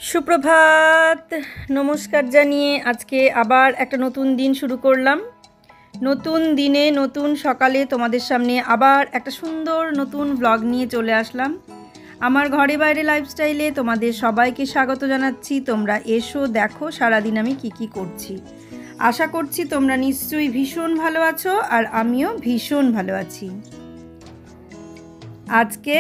সুপ্রভাত, নমস্কার জানিয়ে আজকে আবার একটা নতুন দিন শুরু করলাম। নতুন দিনে নতুন সকালে তোমাদের সামনে আবার একটা সুন্দর নতুন ব্লগ নিয়ে চলে আসলাম। আমার ঘরে বাইরে লাইফস্টাইলে তোমাদের সবাইকে স্বাগত জানাচ্ছি। তোমরা এসো, দেখো সারাদিন আমি কি করছি। আশা করছি তোমরা নিশ্চয়ই ভীষণ ভালো আছো আর আমিও ভীষণ ভালো আছি। আজকে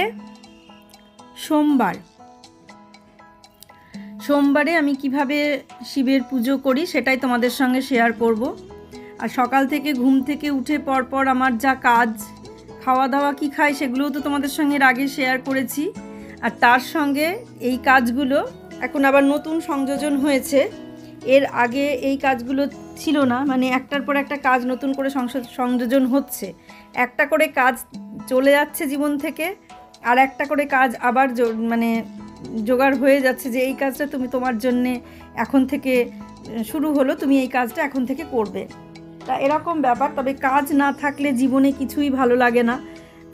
সোমবারে আমি কিভাবে শিবের পুজো করি সেটাই তোমাদের সঙ্গে শেয়ার করব। আর সকাল থেকে ঘুম থেকে উঠে পরপর আমার যা কাজ, খাওয়া দাওয়া কি খাই সেগুলোও তো তোমাদের সঙ্গে আগে শেয়ার করেছি। আর তার সঙ্গে এই কাজগুলো এখন আবার নতুন সংযোজন হয়েছে। এর আগে এই কাজগুলো ছিল না, মানে একটার পর একটা কাজ নতুন করে সংযোজন হচ্ছে। একটা করে কাজ চলে যাচ্ছে জীবন থেকে, আর একটা করে কাজ আবার মানে জোগাড় হয়ে যাচ্ছে যে এই কাজটা তুমি তোমার জন্যে এখন থেকে শুরু হলো, তুমি এই কাজটা এখন থেকে করবে। তা এরকম ব্যাপার। তবে কাজ না থাকলে জীবনে কিছুই ভালো লাগে না,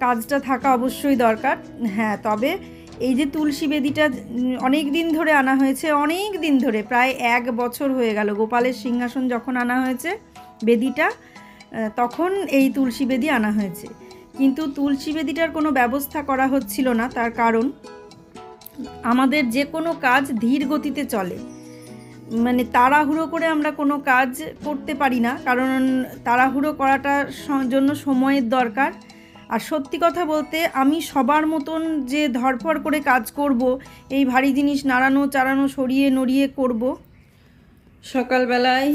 কাজটা থাকা অবশ্যই দরকার। হ্যাঁ, তবে এই যে তুলসী বেদিটা অনেক দিন ধরে আনা হয়েছে, অনেক দিন ধরে, প্রায় 1 বছর হয়ে গেল। গোপালের সিংহাসন যখন আনা হয়েছে বেদিটা, তখন এই তুলসী বেদি আনা হয়েছে। কিন্তু তুলসী বেদিটার কোনো ব্যবস্থা করা হচ্ছিল না। তার কারণ আমাদের যে কোনো কাজ ধীর গতিতে চলে, মানে তাড়াহুড়ো করে আমরা কোনো কাজ করতে পারি না, কারণ তাড়াহুড়ো করাটার জন্য সময়ের দরকার। আর সত্যি কথা বলতে আমি সবার মতন যে ধরফর করে কাজ করব, এই ভারী জিনিস নাড়ানো চাড়ানো সরিয়ে নড়িয়ে করব। সকালবেলায়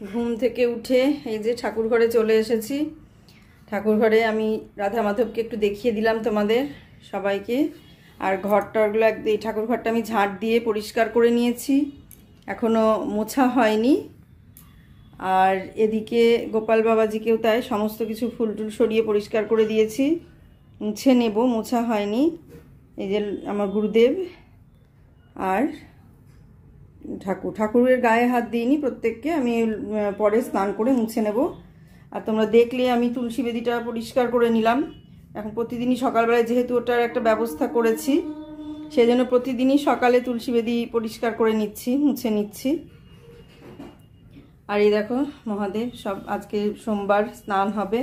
ঘুম থেকে উঠে এই যে ঠাকুর ঘরে চলে এসেছি। ঠাকুর ঘরে আমি রাধা মাধবকে একটু দেখিয়ে দিলাম তোমাদের সবাইকে। আর ঘরটাগুলো এই ঠাকুর ঘরটা আমি ঝাঁট দিয়ে পরিষ্কার করে নিয়েছি, এখনও মোছা হয়নি। আর এদিকে গোপাল বাবাজিকেও তাই সমস্ত কিছু ফুল টুল সরিয়ে পরিষ্কার করে দিয়েছি, মুছে নেব, মোছা হয়নি। এই যে আমার গুরুদেব আর ঠাকুরের গায়ে হাত দিইনি, প্রত্যেককে আমি পরে স্নান করে মুছে নেব। আর তোমরা দেখলে আমি তুলসী বেদিটা পরিষ্কার করে নিলাম। এখন প্রতিদিনই সকালবেলায় যেহেতু ওটার একটা ব্যবস্থা করেছি, সেই জন্য প্রতিদিনই সকালে তুলসী বেদি পরিষ্কার করে নিচ্ছি, মুছে নিচ্ছি। আর এই দেখো মহাদেব সব, আজকে সোমবার স্নান হবে।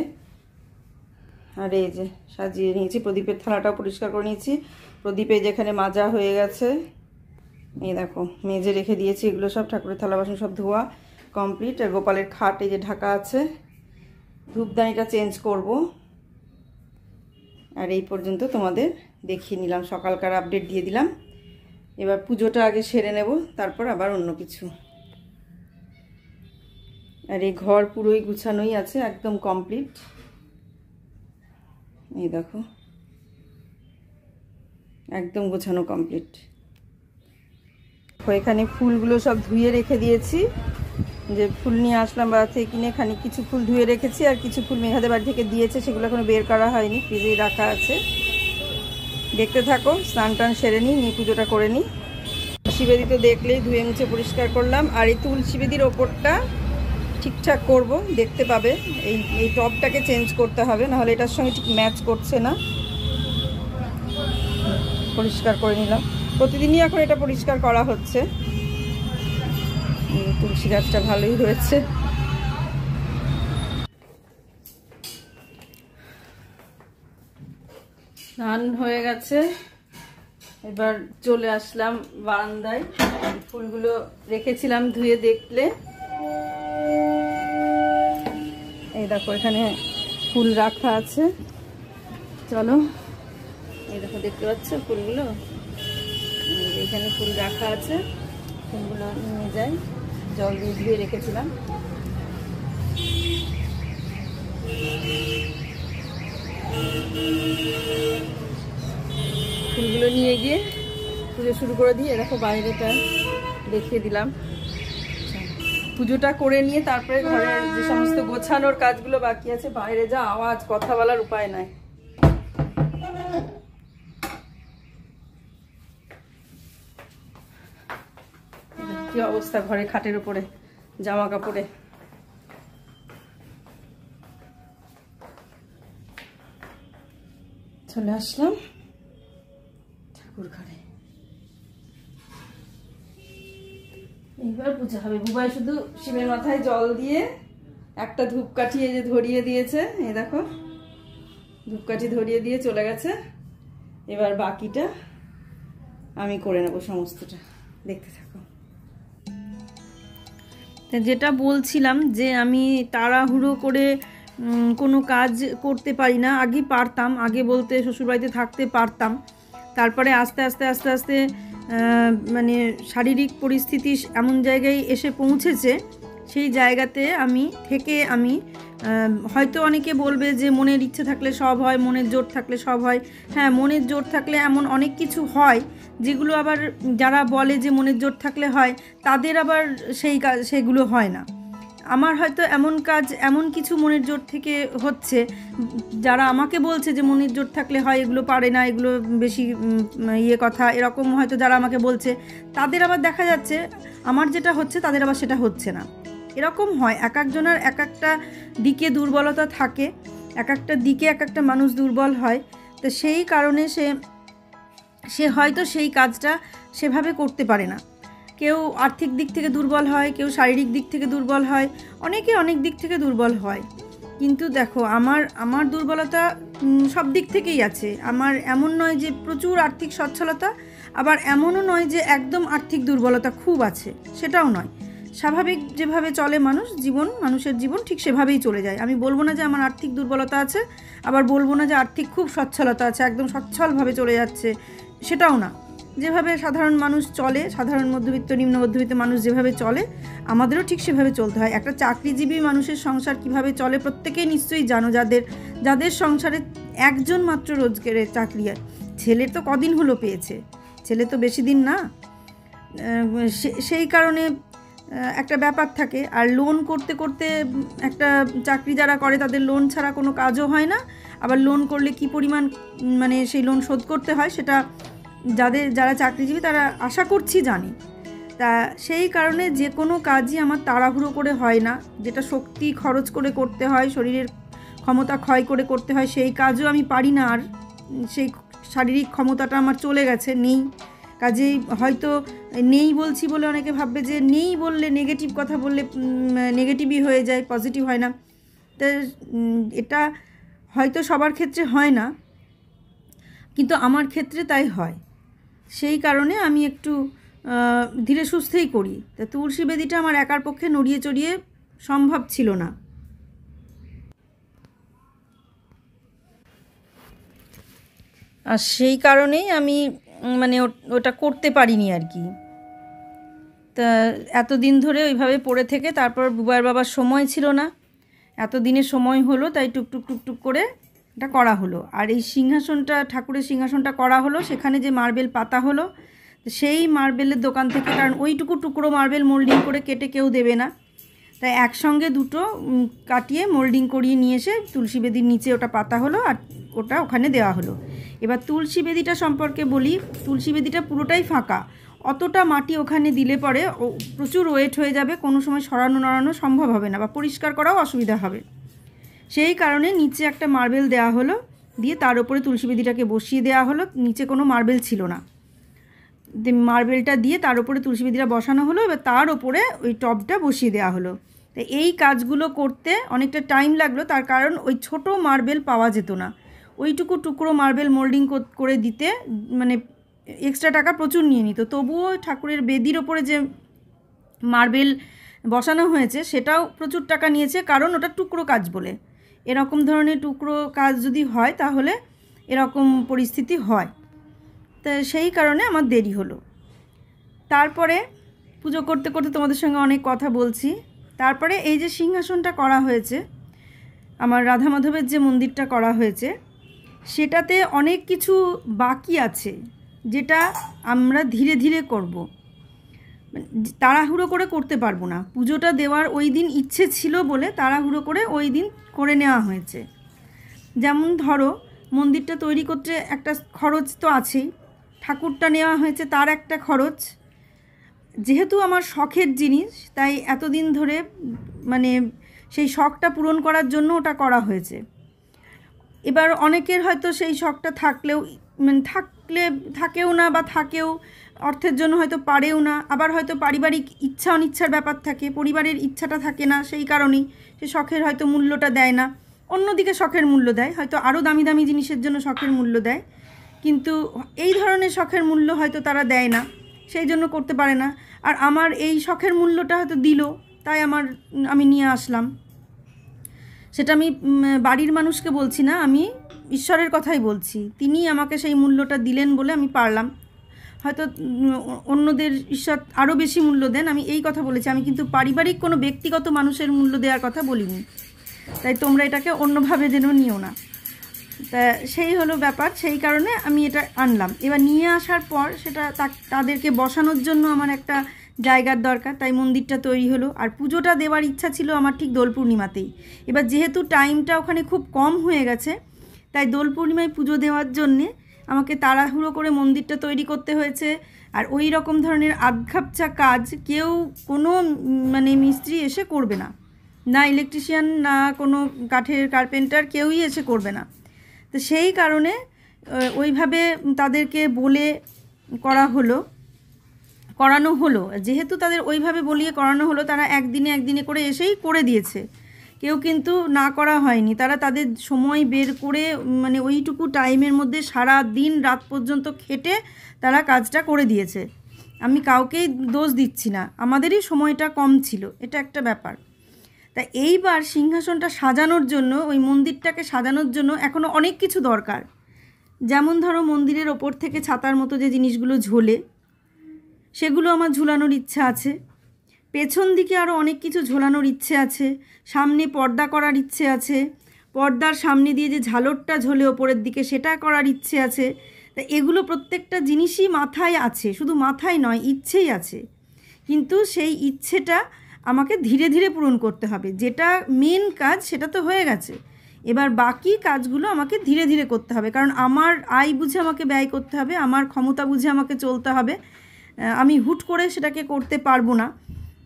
আর এই যে সাজিয়ে নিয়েছি, প্রদীপের থালাটাও পরিষ্কার করে নিয়েছি। প্রদীপে যেখানে মাজা হয়ে গেছে, এই দেখো মেজে রেখে দিয়েছি। এগুলো সব ঠাকুরের থালা বাসন সব ধোয়া কমপ্লিট। আর গোপালের খাট এই যে ঢাকা আছে, ধূপদানিটা চেঞ্জ করব। আর এই পর্যন্ত তোমাদের দেখিয়ে নিলাম, সকালকার আপডেট দিয়ে দিলাম। এবার পুজোটা আগে সেরে নেব, তারপর আবার অন্য কিছু। আর এই ঘর পুরোই গুছানোই আছে, একদম কমপ্লিট। এই দেখো একদম গোছানো কমপ্লিট। এখানে ফুলগুলো সব ধুয়ে রেখে দিয়েছি, যে ফুল নিয়ে আসলাম বাড়ি থেকে কিনে, খানিক কিছু ফুল ধুয়ে রেখেছি। আর কিছু ফুল মেঘাদের বাড়ি থেকে দিয়েছে, সেগুলো এখনো বের করা হয়নি, ফ্রিজেই রাখা আছে। দেখতে থাকো, স্নান টান সেরে নিই, পুজোটা করে নিই। তুলসী বেদি তো দেখলেই ধুয়ে মুছে পরিষ্কার করলাম। আর এই তুলসী বেদির ওপরটা ঠিকঠাক করব, দেখতে পাবে। এই টপটাকে চেঞ্জ করতে হবে, নাহলে এটার সঙ্গে ঠিক ম্যাচ করছে না। পরিষ্কার করে নিলাম, প্রতিদিনই এখন এটা পরিষ্কার করা হচ্ছে। তুলসী গাছটা ভালোই হয়েছে। স্নান হয়ে গেছে, এবার চলে আসলাম বারান্দায়। ফুলগুলো রেখেছিলাম ধুয়ে, দেখলে এই দেখো এখানে ফুল রাখা আছে। চলো, এই দেখো দেখতে পাচ্ছ ফুলগুলো, এখানে ফুল রাখা আছে। ফুলগুলো নিয়ে যাই, জল দিয়ে ধুয়ে রেখেছিলাম। ফুলগুলো নিয়ে গিয়ে পুজো শুরু করে দিয়ে, দেখো বাইরেটা দেখিয়ে দিলাম। পুজোটা করে নিয়ে তারপরে ঘরের যে সমস্ত গোছানোর কাজগুলো বাকি আছে। বাইরে যা আওয়াজ, কথা বলার উপায় নাই। কি অবস্থা ঘরে, খাটের উপরে জামা কাপড়ে। চলে আসলাম ঠাকুর ঘরে। এইবার পূজা হবে। বুবাই শুধু শিবের মাথায় জল দিয়ে একটা ধূপকাঠি এই যে ধরিয়ে দিয়েছে, এই দেখো ধূপকাঠি ধরিয়ে দিয়ে চলে গেছে। এবার বাকিটা আমি করে নেব সমস্তটা, দেখতে থাকো। যেটা বলছিলাম যে আমি তাড়াহুড়ো করে কোনো কাজ করতে পারি না। আগে পারতাম, আগে বলতে শ্বশুরবাড়িতে থাকতে পারতাম, তারপরে আস্তে আস্তে আস্তে আস্তে মানে শারীরিক পরিস্থিতি এমন জায়গায় এসে পৌঁছেছে, সেই জায়গাতে আমি হয়তো অনেকে বলবে যে মনের ইচ্ছে থাকলে সব হয়, মনের জোর থাকলে সব হয়। হ্যাঁ, মনের জোর থাকলে এমন অনেক কিছু হয় যেগুলো আবার যারা বলে যে মনের জোর থাকলে হয়, তাদের আবার সেগুলো হয় না। আমার হয়তো এমন কিছু মনের জোর থেকে হচ্ছে, যারা আমাকে বলছে যে মনের জোর থাকলে হয়, এগুলো পারে না, এগুলো বেশি কথা, এরকম হয়তো যারা আমাকে বলছে, তাদের আবার দেখা যাচ্ছে আমার যেটা হচ্ছে তাদের আবার সেটা হচ্ছে না। এরকম হয়, এক একজনের এক একটা দিকে দুর্বলতা থাকে, এক একটা দিকে এক একটা মানুষ দুর্বল হয়। তো সেই কারণে সে হয়তো সেই কাজটা সেভাবে করতে পারে না। কেউ আর্থিক দিক থেকে দুর্বল হয়, কেউ শারীরিক দিক থেকে দুর্বল হয়, অনেকে অনেক দিক থেকে দুর্বল হয়। কিন্তু দেখো আমার দুর্বলতা সব দিক থেকেই আছে। আমার এমন নয় যে প্রচুর আর্থিক সচ্ছলতা, আবার এমনও নয় যে একদম আর্থিক দুর্বলতা খুব আছে, সেটাও নয়। স্বাভাবিক যেভাবে চলে মানুষের জীবন ঠিক সেভাবেই চলে যায়। আমি বলবো না যে আমার আর্থিক দুর্বলতা আছে, আবার বলবো না যে আর্থিক খুব সচ্ছলতা আছে, একদম সচ্ছলভাবে চলে যাচ্ছে, সেটাও না। যেভাবে সাধারণ মানুষ চলে, সাধারণ মধ্যবিত্ত নিম্ন মধ্যবিত্ত মানুষ যেভাবে চলে, আমাদেরও ঠিক সেভাবে চলতে হয়। একটা চাকরিজীবী মানুষের সংসার কিভাবে চলে প্রত্যেকেই নিশ্চয়ই জানো, যাদের সংসারে একজন মাত্র রোজগারের চাকরি। ছেলের তো কদিন হলো পেয়েছে, ছেলে তো বেশি দিন না। সেই কারণে একটা ব্যাপার থাকে। আর লোন করতে করতে একটা চাকরি যারা করে তাদের লোন ছাড়া কোনো কাজও হয় না। আবার লোন করলে কি পরিমাণ মানে সেই লোন শোধ করতে হয় সেটা যারা চাকরিজীবী তারা আশা করছি জানি। তা সেই কারণে যে কোনো কাজই আমার তাড়াহুড়ো করে হয় না। যেটা শক্তি খরচ করে করতে হয়, শরীরের ক্ষমতা ক্ষয় করে করতে হয়, সেই কাজও আমি পারি না। আর সেই শারীরিক ক্ষমতাটা আমার চলে গেছে, নেই। কাজেই হয়তো নেই বলছি বলে অনেকে ভাববে যে নেই বললে নেগেটিভ কথা বললে নেগেটিভই হয়ে যায়, পজিটিভ হয় না। তা এটা হয়তো সবার ক্ষেত্রে হয় না, কিন্তু আমার ক্ষেত্রে তাই হয়। সেই কারণে আমি একটু ধীরে সুস্থেই করি। তা তুলসী বেদিটা আমার একার পক্ষে নড়িয়ে চড়িয়ে সম্ভব ছিল না। আর সেই কারণেই আমি মানে ওটা করতে পারিনি আর কি। তা এতদিন ধরে ওইভাবে পড়ে থেকে তারপর বুবাইয়ের বাবার সময় ছিল না, এতদিনে সময় হলো, তাই টুকটুক টুকটুক করে এটা করা হলো। আর এই সিংহাসনটা, ঠাকুরের সিংহাসনটা করা হলো, সেখানে যে মার্বেল পাতা হলো, সেই মার্বেলের দোকান থেকে, কারণ ওইটুকু টুকরো মার্বেল মোল্ডিং করে কেটে কেউ দেবে না, তাই একসঙ্গে দুটো কাটিয়ে মোল্ডিং করিয়ে নিয়ে এসে তুলসী বেদির নিচে ওটা পাতা হলো আর ওটা ওখানে দেওয়া হলো। এবার তুলসী বেদিটা সম্পর্কে বলি, তুলসী বেদিটা পুরোটাই ফাঁকা। অতটা মাটি ওখানে দিলে পরে প্রচুর ওয়েট হয়ে যাবে, কোনো সময় সরানো নড়ানো সম্ভব হবে না, বা পরিষ্কার করাও অসুবিধা হবে। সেই কারণে নিচে একটা মার্বেল দেওয়া হলো, দিয়ে তার উপরে তুলসী বেদিটাকে বসিয়ে দেওয়া হলো। নিচে কোনো মার্বেল ছিল না, মার্বেলটা দিয়ে তার উপরে তুলসী বেদিটা বসানো হলো। এবার তার উপরে ওই টবটা বসিয়ে দেওয়া হলো। তো এই কাজগুলো করতে অনেকটা টাইম লাগলো, তার কারণ ওই ছোট মার্বেল পাওয়া যেত না। ওইটুকু টুকরো মার্বেল মোল্ডিং করে দিতে মানে এক্সট্রা টাকা প্রচুর নিয়ে নিত। তবুও ঠাকুরের বেদির ওপরে যে মার্বেল বসানো হয়েছে সেটাও প্রচুর টাকা নিয়েছে, কারণ ওটা টুকরো কাজ বলে। এরকম ধরনের টুকরো কাজ যদি হয় তাহলে এরকম পরিস্থিতি হয়। তা সেই কারণে আমার দেরি হলো। তারপরে পুজো করতে করতে তোমাদের সঙ্গে অনেক কথা বলছি। তারপরে এই যে সিংহাসনটা করা হয়েছে, আমার রাধা মাধবের যে মন্দিরটা করা হয়েছে, সেটাতে অনেক কিছু বাকি আছে, যেটা আমরা ধীরে ধীরে করব, তাড়াহুড়ো করে করতে পারবো না। পুজোটা দেওয়ার ওই দিন ইচ্ছে ছিল বলে তাড়াহুড়ো করে ওই দিন করে নেওয়া হয়েছে। যেমন ধরো, মন্দিরটা তৈরি করতে একটা খরচ তো আছেই, ঠাকুরটা নেওয়া হয়েছে তার একটা খরচ। যেহেতু আমার শখের জিনিস, তাই এতদিন ধরে মানে সেই শখটা পূরণ করার জন্য ওটা করা হয়েছে। এবার অনেকের হয়তো সেই শখটা থাকলেও থাকেও না, বা থাকেও অর্থের জন্য হয়তো পারেও না, আবার হয়তো পারিবারিক ইচ্ছা অনিচ্ছার ব্যাপার থাকে, পরিবারের ইচ্ছাটা থাকে না, সেই কারণেই সে শখের হয়তো মূল্যটা দেয় না, অন্যদিকে শখের মূল্য দেয়, হয়তো আরও দামি দামি জিনিসের জন্য শখের মূল্য দেয়, কিন্তু এই ধরনের শখের মূল্য হয়তো তারা দেয় না, সেই জন্য করতে পারে না। আর আমার এই শখের মূল্যটা হয়তো দিল, তাই আমি নিয়ে আসলাম। সেটা আমি বাড়ির মানুষকে বলছি না, আমি ঈশ্বরের কথাই বলছি। তিনি আমাকে সেই মূল্যটা দিলেন বলে আমি পারলাম। হয়তো অন্যদের ঈশ্বর আরও বেশি মূল্য দেন, আমি এই কথা বলেছি, আমি কিন্তু পারিবারিক কোনো ব্যক্তিগত মানুষের মূল্য দেওয়ার কথা বলিনি। তাই তোমরা এটাকে অন্যভাবে যেন নিও না। তা সেই হলো ব্যাপার, সেই কারণে আমি এটা আনলাম। এবার নিয়ে আসার পর সেটা তাদেরকে বসানোর জন্য আমার একটা জায়গার দরকার, তাই মন্দিরটা তৈরি হলো। আর পুজোটা দেওয়ার ইচ্ছা ছিল আমার ঠিক দোল পূর্ণিমাতেই। এবার যেহেতু টাইমটা ওখানে খুব কম হয়ে গেছে, তাই দোল পূর্ণিমায় পুজো দেওয়ার জন্যে আমাকে তাড়াহুড়ো করে মন্দিরটা তৈরি করতে হয়েছে। আর ওই রকম ধরনের আধখাপচা কাজ কেউ কোনো মিস্ত্রি এসে করবে না, না ইলেকট্রিশিয়ান, না কোনো কাঠের কার্পেন্টার, কেউই এসে করবে না। তো সেই কারণে ওইভাবে তাদেরকে বলে করানো হলো। যেহেতু তাদের ওইভাবে বলিয়ে করানো হলো, তারা একদিনে করে এসেই করে দিয়েছে, কেউ কিন্তু না করা হয়নি। তারা তাদের সময় বের করে ওইটুকু টাইমের মধ্যে সারা দিন রাত পর্যন্ত খেটে তারা কাজটা করে দিয়েছে। আমি কাউকেই দোষ দিচ্ছি না, আমাদেরই সময়টা কম ছিল, এটা একটা ব্যাপার। তা এইবার সিংহাসনটা সাজানোর জন্য, ওই মন্দিরটাকে সাজানোর জন্য এখনও অনেক কিছু দরকার। যেমন ধরো মন্দিরের ওপর থেকে ছাতার মতো যে জিনিসগুলো ঝোলে, সেগুলো আমার ঝুলানোর ইচ্ছা আছে। পেছন দিকে আরও অনেক কিছু ঝোলানোর ইচ্ছে আছে। সামনে পর্দা করার ইচ্ছে আছে, পর্দার সামনে দিয়ে যে ঝালরটা ঝোলে ওপরের দিকে, সেটা করার ইচ্ছে আছে। তা এগুলো প্রত্যেকটা জিনিসই মাথায় আছে, শুধু মাথায় নয়, ইচ্ছেই আছে। কিন্তু সেই ইচ্ছেটা আমাকে ধীরে ধীরে পূরণ করতে হবে। যেটা মেন কাজ সেটা তো হয়ে গেছে, এবার বাকি কাজগুলো আমাকে ধীরে ধীরে করতে হবে, কারণ আমার আয় বুঝে আমাকে ব্যয় করতে হবে, আমার ক্ষমতা বুঝে আমাকে চলতে হবে। আমি হুট করে সেটাকে করতে পারবো না,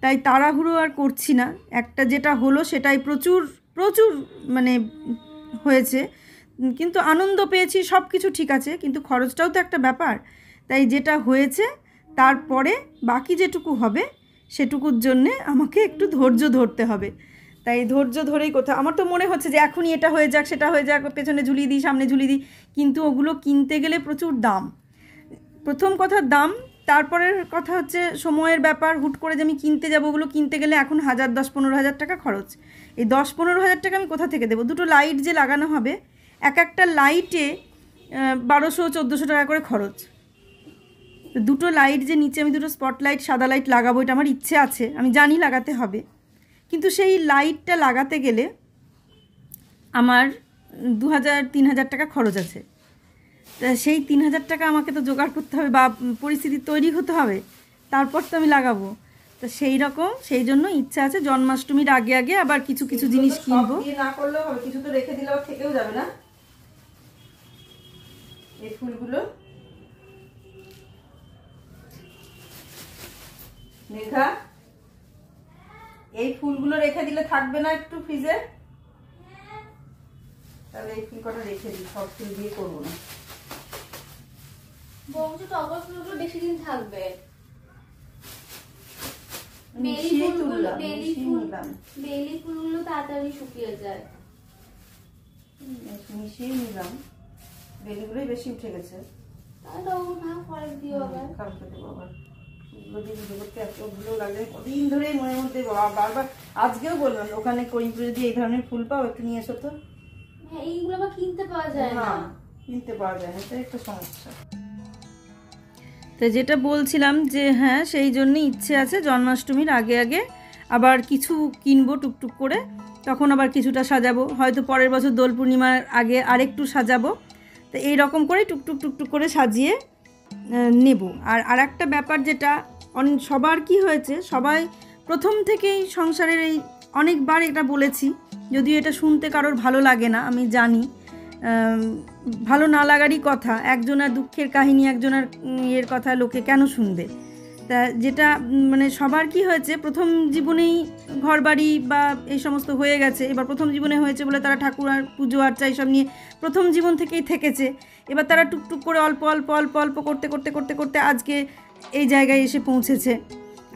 তাই তাড়াহুড়ো আর করছি না। একটা যেটা হলো সেটাই প্রচুর হয়েছে, কিন্তু আনন্দ পেয়েছি, সব কিছু ঠিক আছে, কিন্তু খরচটাও তো একটা ব্যাপার। তাই যেটা হয়েছে তারপরে বাকি যেটুকু হবে সেটুকুর জন্যে আমাকে একটু ধৈর্য ধরতে হবে। তাই ধৈর্য ধরেই কোথাও আমার তো মনে হচ্ছে যে এখনই এটা হয়ে যাক, সেটা হয়ে যাক, পেছনে ঝুলিয়ে দিই, সামনে ঝুলিয়ে দিই, কিন্তু ওগুলো কিনতে গেলে প্রচুর দাম। প্রথম কথা দাম, তারপরের কথা হচ্ছে সময়ের ব্যাপার। হুট করে যে আমি কিনতে যাবো, ওগুলো কিনতে গেলে এখন 10,000-15,000 টাকা খরচ। এই 10-15,000 টাকা আমি কোথা থেকে দেবো? দুটো লাইট যে লাগানো হবে, একটা লাইটে 1200-1400 টাকা করে খরচ। দুটো লাইট যে নিচে আমি দুটো স্পটলাইট, সাদা লাইট লাগাবো, এটা আমার ইচ্ছে আছে, আমি জানি লাগাতে হবে, কিন্তু সেই লাইটটা লাগাতে গেলে আমার 2,000-3,000 টাকা খরচ আছে। তা সেই 3,000 টাকা আমাকে তো জোগাড় করতে হবে, বা পরিস্থিতি তৈরি হতে হবে, তারপর তো আমি লাগাবো। তো সেই জন্য ইচ্ছা আছে জন্মাষ্টমীর আগে আবার কিছু জিনিস কিনবো। না করলেও হবে, কিছু তো রেখে দিলেও থেকেও যাবে না। এই ফুলগুলো মেঘা, এই ফুলগুলো রেখে দিলে থাকবে না একটু ফ্রিজে? তাহলে এই ফুল কটা রেখে দিই, সব ফুল দিয়ে করবো না। টগর ফুলগুলো বেশি দিন থাকবে। বেলি ফুলগুলো তাড়াতাড়ি শুকিয়ে যায়। মিশিয়ে নিলাম, বেলিগুলোই বেশি উঠে গেছে, তাহলে পরে দিও আবার, কালকে দেবো আবার। এতগুলো লাগে, কদিন ধরে মনের মধ্যে বারবার, আজকেও বললাম ওখানে করিমপুরে যদি এই ধরনের ফুল পাও একটু নিয়ে এসো তো। হ্যাঁ, এইগুলো আবার কিনতে পাওয়া যায় না, কিনতে পাওয়া যায় না, এটা একটা সমস্যা। তো যেটা বলছিলাম যে হ্যাঁ, সেই জন্যই ইচ্ছে আছে জন্মাষ্টমীর আগে আবার কিছু কিনবো টুকটুক করে, তখন আবার কিছুটা সাজাবো, হয়তো পরের বছর দোল পূর্ণিমার আগে আরেকটু সাজাবো। তো এই রকম করে টুকটুক করে সাজিয়ে নেব। আর একটা ব্যাপার, যেটা সবার কি হয়েছে, সবাই প্রথম থেকেই সংসারের এই অনেকবার এটা বলেছি, যদিও এটা শুনতে কারোর ভালো লাগে না, আমি জানি, ভালো না লাগারই কথা। একজনের দুঃখের কাহিনী, একজনের ইয়ের কথা লোকে কেন শুনবে? তা যেটা সবার কি হয়েছে, প্রথম জীবনেই ঘরবাড়ি বা এই সমস্ত হয়ে গেছে, এবার প্রথম জীবনে হয়েছে বলে তারা ঠাকুর আর পুজো আর্চা এইসব নিয়ে প্রথম জীবন থেকেই থেকেছে। এবার তারা টুকটুক করে অল্প করতে আজকে এই জায়গায় এসে পৌঁছেছে।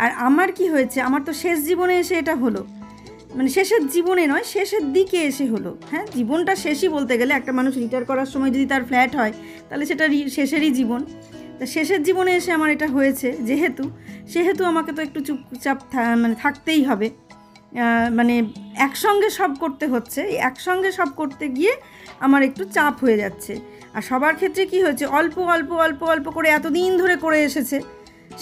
আর আমার কি হয়েছে, আমার তো শেষ জীবনে এসে এটা হলো, মানে শেষের জীবনে নয়, শেষের দিকে এসে হলো। হ্যাঁ, জীবনটা শেষই বলতে গেলে, একটা মানুষ রিটায়ার করার সময় যদি তার ফ্ল্যাট হয় তাহলে সেটা শেষেরই জীবন। তা শেষের জীবনে এসে আমার এটা হয়েছে সেহেতু আমাকে তো একটু চুপচাপ মানে থাকতেই হবে। মানে একসঙ্গে সব করতে হচ্ছে, একসঙ্গে সব করতে গিয়ে আমার একটু চাপ হয়ে যাচ্ছে। আর সবার ক্ষেত্রে কি হয়েছে, অল্প অল্প অল্প অল্প করে এতদিন ধরে করে এসেছে,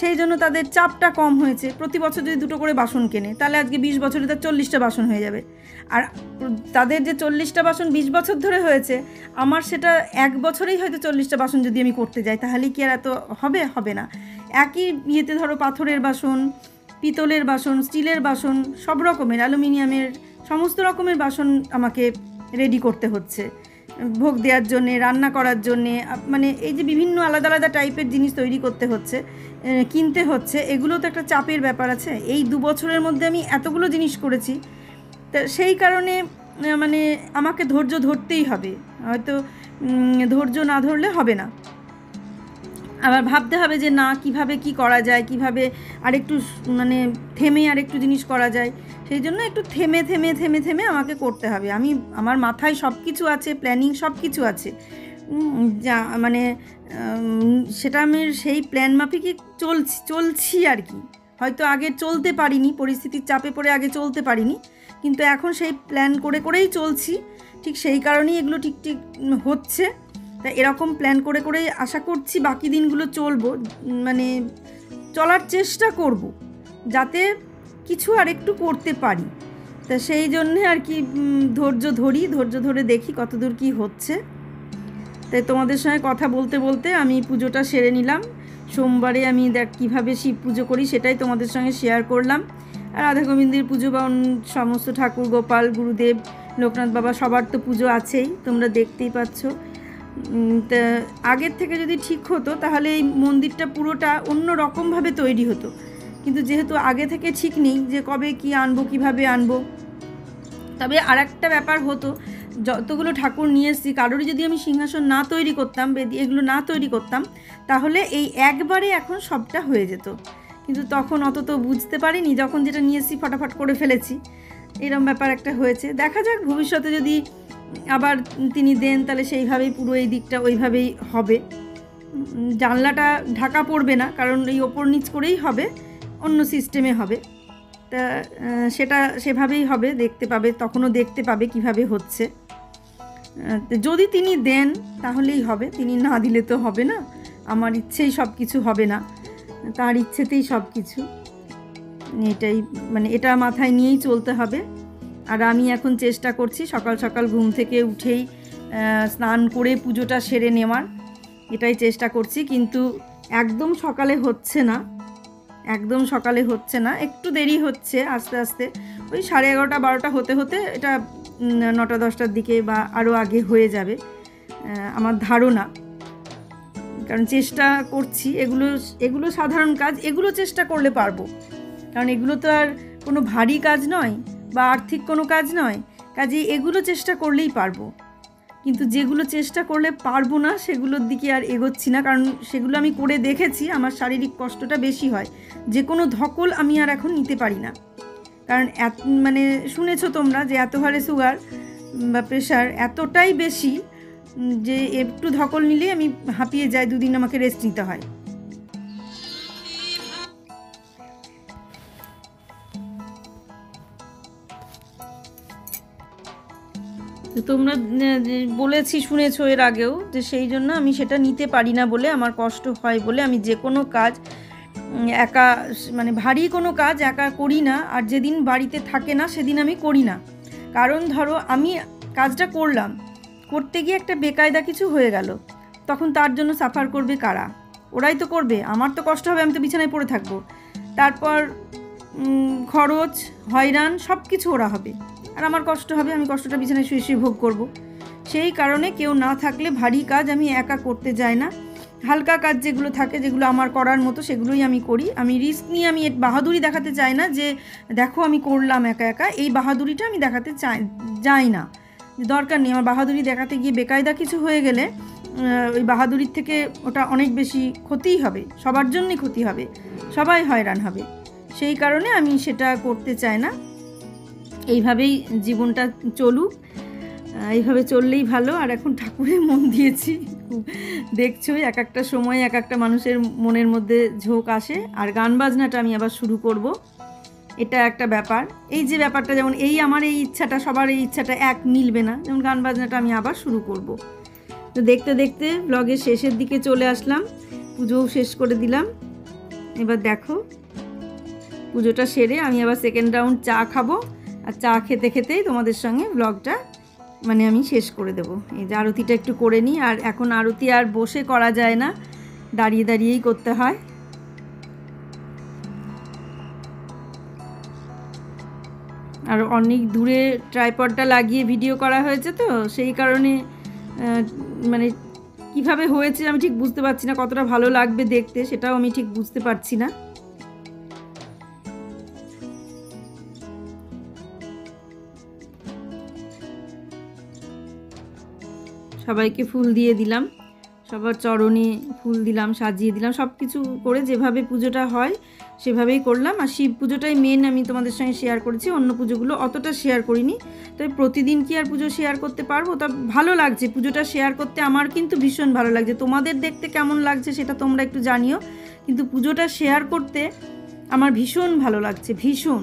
সেই জন্য তাদের চাপটা কম হয়েছে। প্রতি বছর যদি 2টো করে বাসন কেনে তাহলে আজকে 20 বছরে তার 40টা বাসন হয়ে যাবে। আর তাদের যে 40টা বাসন 20 বছর ধরে হয়েছে, আমার সেটা 1 বছরেই হয়তো 40টা বাসন যদি আমি করতে যাই, তাহলে কি আর এত হবে না। একই ইয়েতে ধরো পাথরের বাসন, পিতলের বাসন, স্টিলের বাসন, সব রকমের, অ্যালুমিনিয়ামের, সমস্ত রকমের বাসন আমাকে রেডি করতে হচ্ছে ভোগ দেওয়ার জন্যে, রান্না করার জন্যে। মানে এই যে বিভিন্ন আলাদা আলাদা টাইপের জিনিস তৈরি করতে হচ্ছে, কিনতে হচ্ছে, এগুলো তো একটা চাপের ব্যাপার আছে। এই 2 বছরের মধ্যে আমি এতগুলো জিনিস করেছি, তা সেই কারণে মানে আমাকে ধৈর্য ধরতেই হবে। হয়তো ধৈর্য না ধরলে হবে না। আবার ভাবতে হবে যে না, কিভাবে কি করা যায়, কিভাবে আরেকটু মানে থেমে আরেকটু জিনিস করা যায়। সেই জন্য একটু থেমে থেমে থেমে থেমে আমাকে করতে হবে। আমার মাথায় সব কিছু আছে, প্ল্যানিং সব কিছু আছে, যা মানে সেটা আমি সেই প্ল্যান মাফিকই চলছি আর কি। হয়তো আগে চলতে পারিনি, পরিস্থিতির চাপে পড়ে আগে চলতে পারিনি, কিন্তু এখন সেই প্ল্যান করে করেই চলছি। ঠিক সেই কারণেই এগুলো ঠিক হচ্ছে। তা এরকম প্ল্যান করে করেই আশা করছি বাকি দিনগুলো চলবো, মানে চলার চেষ্টা করব যাতে কিছু আর একটু করতে পারি। তা সেই জন্যে আর কি ধৈর্য ধরে দেখি কতদূর কি হচ্ছে। তাই তোমাদের সঙ্গে কথা বলতে বলতে আমি পুজোটা সেরে নিলাম। সোমবারে আমি কীভাবে শিব পুজো করি সেটাই তোমাদের সঙ্গে শেয়ার করলাম। আর রাধা গোবিন্দের পুজো বা সমস্ত ঠাকুর, গোপাল, গুরুদেব, লোকনাথ বাবা, সবার তো পুজো আছেই, তোমরা দেখতেই পাচ্ছ। তা আগের থেকে যদি ঠিক হতো তাহলে এই মন্দিরটা পুরোটা অন্য রকমভাবে তৈরি হতো, কিন্তু যেহেতু আগে থেকে ঠিক নেই যে কবে কি আনবো, কিভাবে আনবো। তবে আর একটা ব্যাপার হতো, যতগুলো ঠাকুর নিয়ে এসেছি কারোরই যদি আমি সিংহাসন না তৈরি করতাম, বেদি এগুলো না তৈরি করতাম, তাহলে এই একবারে এখন সবটা হয়ে যেত। কিন্তু তখন অত তো বুঝতে পারিনি, যখন যেটা নিয়ে এসেছি ফটাফট করে ফেলেছি, এরকম ব্যাপার একটা হয়েছে। দেখা যাক ভবিষ্যতে যদি আবার তিনি দেন তাহলে সেইভাবেই পুরো এই দিকটা ওইভাবেই হবে। জানলাটা ঢাকা পড়বে না, কারণ এই ওপর নিচ করেই হবে, অন্য সিস্টেমে হবে। তা সেটা সেভাবেই হবে, দেখতে পাবে, তখনও দেখতে পাবে কিভাবে হচ্ছে। যদি তিনি দেন তাহলেই হবে, তিনি না দিলে তো হবে না। আমার ইচ্ছেই সব কিছু হবে না, তার ইচ্ছেতেই সব কিছু। এটাই মানে এটা মাথায় নিয়েই চলতে হবে। আর আমি এখন চেষ্টা করছি সকাল সকাল ঘুম থেকে উঠেই স্নান করে পুজোটা সেরে নেওয়ার, এটাই চেষ্টা করছি। কিন্তু একদম সকালে হচ্ছে না, একটু দেরি হচ্ছে, আস্তে আস্তে ওই 11:30 12টা হতে হতে এটা 9টা 10টার দিকে বা আরও আগে হয়ে যাবে আমার ধারণা। কারণ চেষ্টা করছি, এগুলো সাধারণ কাজ, এগুলো চেষ্টা করলে পারবো। কারণ এগুলো তো আর কোনো ভারী কাজ নয় বা আর্থিক কোনো কাজ নয়, কাজে এগুলো চেষ্টা করলেই পারবো। কিন্তু যেগুলো চেষ্টা করলে পারবো না সেগুলোর দিকে আর এগোচ্ছি না, কারণ সেগুলো আমি করে দেখেছি, আমার শারীরিক কষ্টটা বেশি হয়। যে কোনো ধকল আমি আর এখন নিতে পারি না, কারণ মানে শুনেছো তোমরা যে এত হারে সুগার বা প্রেশার এতটাই বেশি যে একটু ধকল নিলেই আমি হাঁপিয়ে যাই, 2 দিন আমাকে রেস্ট নিতে হয়। তো তোমরা বলেছি, শুনেছো এর আগেও, যে সেই জন্য আমি সেটা নিতে পারি না বলে, আমার কষ্ট হয় বলে আমি যে কোনো কাজ একা, মানে ভারী কোনো কাজ একা করি না। আর যেদিন বাড়িতে থাকে না সেদিন আমি করি না। কারণ ধরো আমি কাজটা করতে গিয়ে একটা বেকায়দা কিছু হয়ে গেল, তখন তার জন্য সাফার করবে কারা? ওরাই তো করবে। আমার তো কষ্ট হবে, আমি তো বিছানায় পড়ে থাকবো, তারপর খরচ, হয়রান, সব কিছু ওরা হবে, আর আমার কষ্ট হবে, আমি কষ্টটা বিছানায় শুয়ে শুয়ে ভোগ করব। সেই কারণে কেউ না থাকলে ভারী কাজ আমি একা করতে যাই না। হালকা কাজ যেগুলো থাকে, যেগুলো আমার করার মতো, সেগুলোই আমি করি। আমি রিস্ক নিয়ে আমি বাহাদুরি দেখাতে চাই না যে দেখো আমি করলাম একা একা, এই বাহাদুরিটা আমি দেখাতে যাই না, দরকার নেই। আমার বাহাদুরি দেখাতে গিয়ে বেকায়দা কিছু হয়ে গেলে ওই বাহাদুরির থেকে ওটা অনেক বেশি ক্ষতিই হবে, সবার জন্যই ক্ষতি হবে, সবাই হয়রান হবে। সেই কারণে আমি সেটা করতে চাই না। এইভাবেই জীবনটা চলুক, এইভাবে চললেই ভালো। আর এখন ঠাকুরে মন দিয়েছি, দেখছোই এক একটা সময় এক একটা মানুষের মনের মধ্যে ঝোঁক আসে। আর গান বাজনাটা আমি আবার শুরু করব, এটা একটা ব্যাপার। এই যে ব্যাপারটা, যেমন এই আমার এই ইচ্ছাটা, সবার এই ইচ্ছাটা এক মিলবে না, যেমন গান বাজনাটা আমি আবার শুরু করব। তো দেখতে দেখতে ব্লগের শেষের দিকে চলে আসলাম, পুজোও শেষ করে দিলাম। এবার দেখো পুজোটা সেরে আমি আবার সেকেন্ড রাউন্ড চা খাবো, আর চা খেতে খেতেই তোমাদের সঙ্গে ব্লগটা মানে আমি শেষ করে দেবো। এই যে আরতিটা একটু করে নিই। আর এখন আরতি আর বসে করা যায় না, দাঁড়িয়ে দাঁড়িয়েই করতে হয়। আর অনেক দূরে ট্রাইপডটা লাগিয়ে ভিডিও করা হয়েছে, তো সেই কারণে মানে কিভাবে হয়েছে আমি ঠিক বুঝতে পারছি না, কতটা ভালো লাগবে দেখতে সেটাও আমি ঠিক বুঝতে পারছি না। সবাইকে ফুল দিয়ে দিলাম, সবার চরণে ফুল দিলাম, সাজিয়ে দিলাম, সব কিছু করে যেভাবে পুজোটা হয় সেভাবেই করলাম। আর শিব পুজোটাই মেন আমি তোমাদের সঙ্গে শেয়ার করেছি, অন্য পুজোগুলো অতটা শেয়ার করিনি। তবে প্রতিদিন কি আর পুজো শেয়ার করতে পারবো? তা ভালো লাগছে পুজোটা শেয়ার করতে, আমার কিন্তু ভীষণ ভালো লাগছে। তোমাদের দেখতে কেমন লাগছে সেটা তোমরা একটু জানিও, কিন্তু পুজোটা শেয়ার করতে আমার ভীষণ ভালো লাগছে, ভীষণ।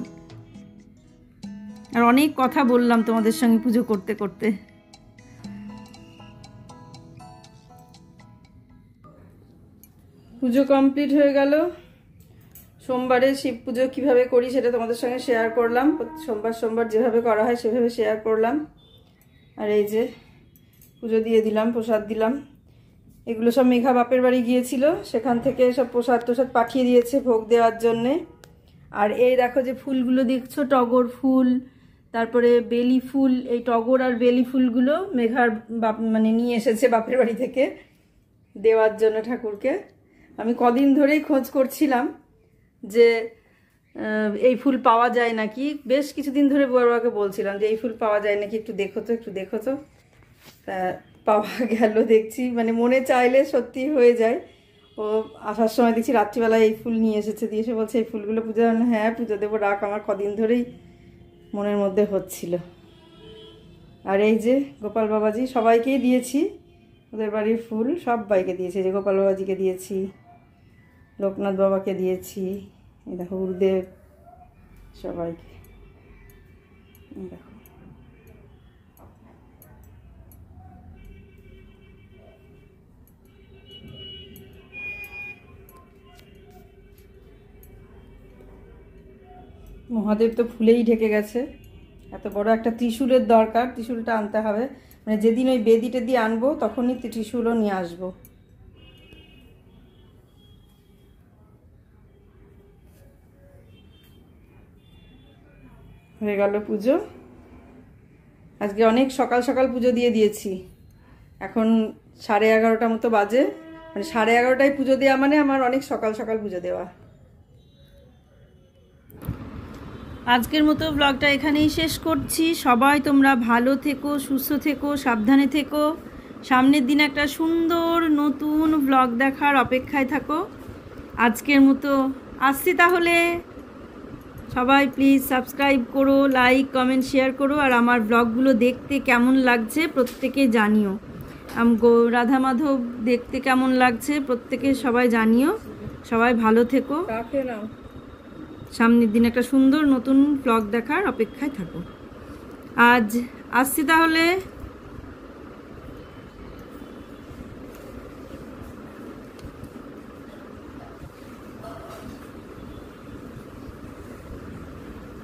আর অনেক কথা বললাম তোমাদের সঙ্গে পুজো করতে করতে। পুজো কমপ্লিট হয়ে গেল। সোমবারে শিব পুজো কীভাবে করি সেটা তোমাদের সঙ্গে শেয়ার করলাম, সোমবার সোমবার যেভাবে করা হয় সেভাবে শেয়ার করলাম। আর এই যে পুজো দিয়ে দিলাম, প্রসাদ দিলাম। এগুলো সব মেঘা বাপের বাড়ি গিয়েছিল, সেখান থেকে সব প্রসাদ টোসাদ পাঠিয়ে দিয়েছে ভোগ দেওয়ার জন্যে। আর এই দেখো যে ফুলগুলো দেখছো, টগর ফুল, তারপরে বেলি ফুল, এই টগর আর বেলি ফুলগুলো মেঘার বাপ মানে নিয়ে এসেছে বাপের বাড়ি থেকে দেওয়ার জন্য ঠাকুরকে। আমি কদিন ধরেই খোঁজ করছিলাম যে এই ফুল পাওয়া যায় নাকি, বেশ কিছুদিন ধরে বড়বাকে বলছিলাম যে এই ফুল পাওয়া যায় নাকি, একটু দেখো তো, একটু দেখো তো। তা পাওয়া গেল, দেখছি মানে মনে চাইলে সত্যি হয়ে যায়। ও আসার সময় দেখছি রাত্রিবেলা এই ফুল নিয়ে এসেছে, দিয়ে এসে বলছে এই ফুলগুলো পুজো, হ্যাঁ পুজো দেবো, রাখ, আমার কদিন ধরেই মনের মধ্যে হচ্ছিল। আর এই যে গোপাল বাবাজি সবাইকেই দিয়েছি, ওদের বাড়ির ফুল সবাইকে দিয়েছি। যে গোপাল বাবাজিকে দিয়েছি, লোকনাথ বাবাকে দিয়েছি, এই দেখো গুরুদেব, সবাইকে দেখো। মহাদেব তো ফুলেই ঢেকে গেছে, এত বড় একটা ত্রিশূলের দরকার, ত্রিশূলটা আনতে হবে। মানে যেদিন ওই বেদি টেদি আনবো তখনই ত্রিশূলও নিয়ে আসবো। হয়ে গেল পুজো। আজকে অনেক সকাল সকাল পুজো দিয়ে দিয়েছি, এখন 11:30 মতো বাজে। মানে 11:30টায় পুজো দেওয়া মানে আমার অনেক সকাল সকাল পুজো দেওয়া। আজকের মতো ব্লগটা এখানেই শেষ করছি। সবাই তোমরা ভালো থেকো, সুস্থ থেকো, সাবধানে থেকো। সামনের দিন একটা সুন্দর নতুন ব্লগ দেখার অপেক্ষায় থাকো। আজকের মতো আসছি তাহলে। সবাই প্লিজ সাবস্ক্রাইব করো, লাইক কমেন্ট শেয়ার করো। আর আমার ব্লগগুলো দেখতে কেমন লাগছে প্রত্যেকে জানিও। রাধা মাধব দেখতে কেমন লাগছে প্রত্যেকে সবাই জানিও। সবাই ভালো থেকো, রাখে নাও। সামনের দিন একটা সুন্দর নতুন ব্লগ দেখার অপেক্ষায় থাকো। আজ আসছি তাহলে।